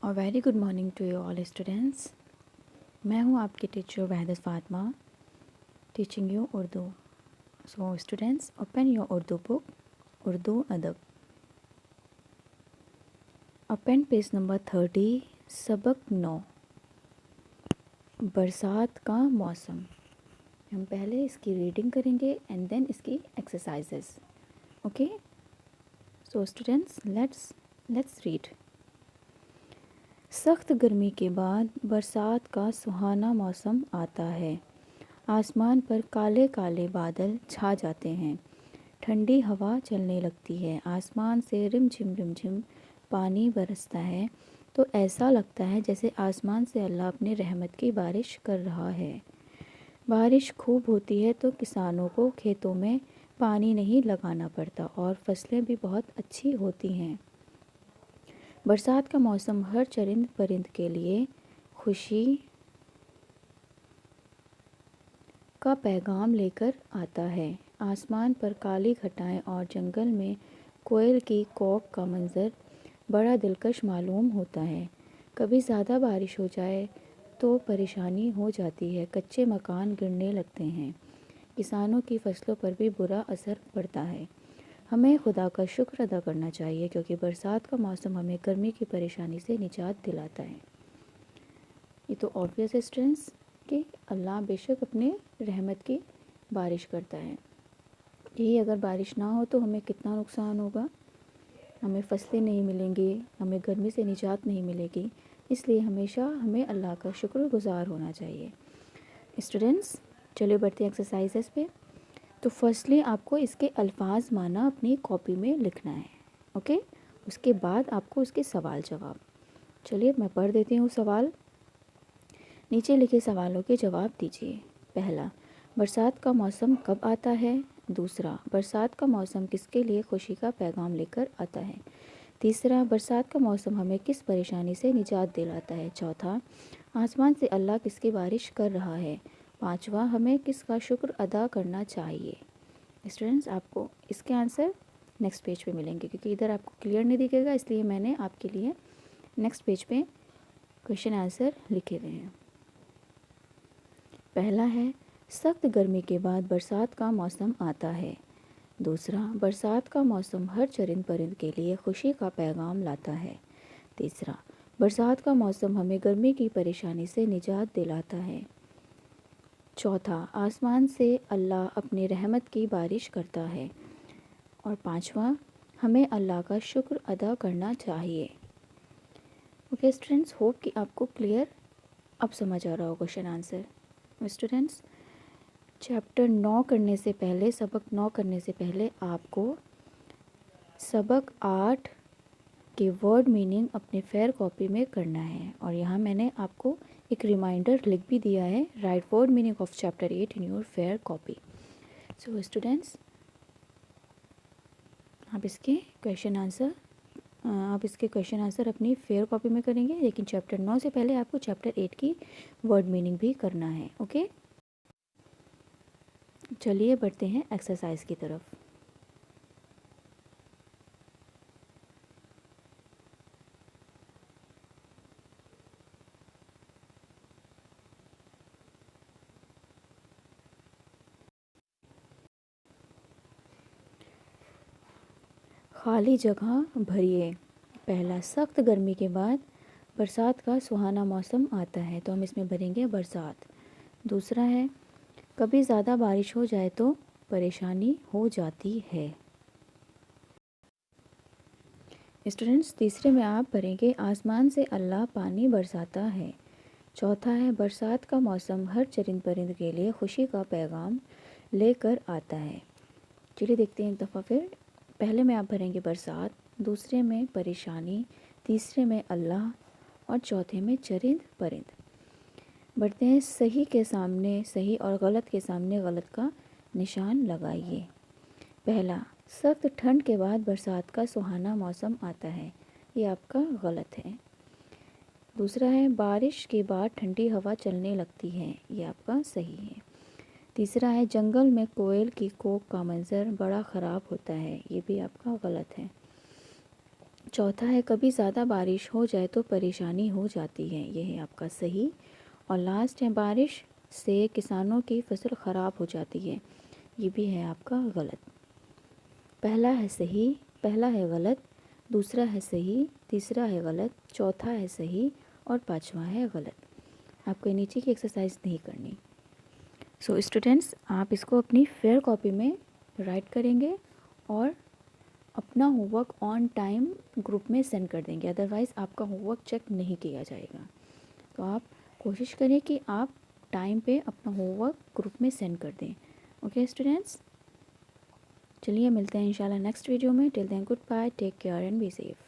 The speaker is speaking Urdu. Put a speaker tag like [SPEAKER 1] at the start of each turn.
[SPEAKER 1] اور very good morning to you all students. میں ہوں آپ کی teacher Wahdat Fatima, teaching you Urdu. So students, open your Urdu book, Urdu ادب. اوپن پیج نمبر 30, سبق 9, برسات کا موسم. ہم پہلے اس کی ریڈنگ کریں گے اینڈ دین اس کی exercises. Okay, so students let's read. سخت گرمی کے بعد برسات کا سہانا موسم آتا ہے. آسمان پر کالے کالے بادل چھا جاتے ہیں. ٹھنڈی ہوا چلنے لگتی ہے. آسمان سے رم جھم پانی برستا ہے تو ایسا لگتا ہے جیسے آسمان سے اللہ اپنے رحمت کی بارش کر رہا ہے. بارش خوب ہوتی ہے تو کسانوں کو کھیتوں میں پانی نہیں لگانا پڑتا اور فصلیں بھی بہت اچھی ہوتی ہیں. برسات کا موسم ہر چرند پرند کے لیے خوشی کا پیغام لے کر آتا ہے. آسمان پر کالی گھٹائیں اور جنگل میں کوئل کی کوک کا منظر بڑا دلکش معلوم ہوتا ہے. کبھی زیادہ بارش ہو جائے تو پریشانی ہو جاتی ہے. کچے مکان گرنے لگتے ہیں. کسانوں کی فصلوں پر بھی برا اثر پڑتا ہے. ہمیں خدا کا شکر ادا کرنا چاہیے کیونکہ برسات کا موسم ہمیں گرمی کی پریشانی سے نجات دلاتا ہے. یہ تو آبویس ہے اسٹوڈنٹس کہ اللہ بے شک اپنے رحمت کی بارش کرتا ہے. یہی اگر بارش نہ ہو تو ہمیں کتنا نقصان ہوگا. ہمیں فصلیں نہیں ملیں گی, ہمیں گرمی سے نجات نہیں ملے گی. اس لیے ہمیشہ ہمیں اللہ کا شکر گزار ہونا چاہیے. اسٹوڈنٹس چلو بڑھتے ہیں ایکسرسائزز پہ. تو فرسٹلی آپ کو اس کے الفاظ معنی اپنی کاپی میں لکھنا ہے. اوکے, اس کے بعد آپ کو اس کے سوال جواب. چلیے میں پڑھ دیتی ہوں سوال. نیچے لکھے سوالوں کے جواب دیجیے. پہلا, برسات کا موسم کب آتا ہے؟ دوسرا, برسات کا موسم کس کے لیے خوشی کا پیغام لے کر آتا ہے؟ تیسرا, برسات کا موسم ہمیں کس پریشانی سے نجات دلاتا ہے؟ چوتھا, آسمان سے اللہ کس کی بارش کر رہا ہے؟ پانچواں, ہمیں کس کا شکر ادا کرنا چاہیے؟ اسٹوڈنٹس آپ کو اس کے آنسر نیکسٹ پیج پہ ملیں گے کیونکہ ادھر آپ کو کلیئر نہیں دکھے گا, اس لیے میں نے آپ کے لیے نیکسٹ پیج پہ کویشچن آنسر لکھے ہوئے ہیں. پہلا ہے, سخت گرمی کے بعد برسات کا موسم آتا ہے. دوسرا, برسات کا موسم ہر چرند پرند کے لیے خوشی کا پیغام لاتا ہے. تیسرا, برسات کا موسم ہمیں گرمی کی پریشانی سے نجات دلاتا ہے. چوتھا, آسمان سے اللہ اپنی رحمت کی بارش کرتا ہے. اور پانچواں, ہمیں اللہ کا شکر ادا کرنا چاہیے. اوکے اسٹوڈنٹس, ہوپ کہ آپ کو کلیئر اب سمجھ آ رہا ہو کویشچن آنسر. اسٹوڈنٹس چیپٹر 9 کرنے سے پہلے, سبق 9 کرنے سے پہلے آپ کو سبق 8 کے ورڈ میننگ اپنے فیئر کاپی میں کرنا ہے. اور یہاں میں نے آپ کو ایک ریمائنڈر لکھ بھی دیا ہے, write word meaning of chapter 8 in your fair copy. So students آپ اس کے کویشچن آنسر اپنی فیئر کاپی میں کریں گے, لیکن چیپٹر 9 سے پہلے آپ کو چیپٹر 8 کی ورڈ میننگ بھی کرنا ہے. اوکے, چلیے بڑھتے ہیں ایکسرسائز کی طرف. خالی جگہ بھریے. پہلا, سخت گرمی کے بعد برسات کا سہانا موسم آتا ہے, تو ہم اس میں بھریں گے برسات. دوسرا ہے, کبھی زیادہ بارش ہو جائے تو پریشانی ہو جاتی ہے. اسٹوڈنٹس تیسرے میں آپ بھریں گے آسمان سے اللہ پانی برساتا ہے. چوتھا ہے, برسات کا موسم ہر چرند پرند کے لیے خوشی کا پیغام لے کر آتا ہے. چلیے دیکھتے ہیں ایک دفعہ پھر. پہلے میں آپ بھریں گے برسات, دوسرے میں پریشانی, تیسرے میں اللہ اور چوتھے میں چرند پرند. بڑھتے ہیں, صحیح کے سامنے صحیح اور غلط کے سامنے غلط کا نشان لگائیے. پہلا, سخت ٹھنڈ کے بعد برسات کا سہانا موسم آتا ہے, یہ آپ کا غلط ہے. دوسرا ہے, بارش کے بعد ٹھنڈی ہوا چلنے لگتی ہے, یہ آپ کا صحیح ہے. تیسرا ہے, جنگل میں کوئل کی کوک کا منظر بڑا خراب ہوتا ہے, یہ بھی آپ کا غلط ہے. چوتھا ہے کبھی زیادہ بارش ہو جائے تو پریشانی ہو جاتی ہے، یہ ہے آپ کا صحیح۔ اور لاسٹ ہے بارش سے کسانوں کی فصل خراب ہو جاتی ہے، یہ بھی ہے آپ کا غلط۔ پہلا ہے صحیح، پہلا ہے غلط، دوسرا ہے صحیح، تیسرا ہے غلط، چوتھا ہے صحیح اور پانچواں ہے غلط۔ آپ کو نیچے کی ایکسرسائز نہیں کرنی۔ سو اسٹوڈینٹس، آپ اس کو اپنی فیئر کاپی میں رائٹ کریں گے اور اپنا home work on time group میں سینڈ کر دیں گے، ادروائز آپ کا ہوم ورک چیک نہیں کیا جائے گا۔ تو آپ کوشش کریں کہ آپ ٹائم پہ اپنا ہوم ورک گروپ میں سینڈ کر دیں۔ اوکے اسٹوڈینٹس، چلیے ملتے ہیں انشاءاللہ نیکسٹ ویڈیو میں۔ Till then goodbye, take care and be safe.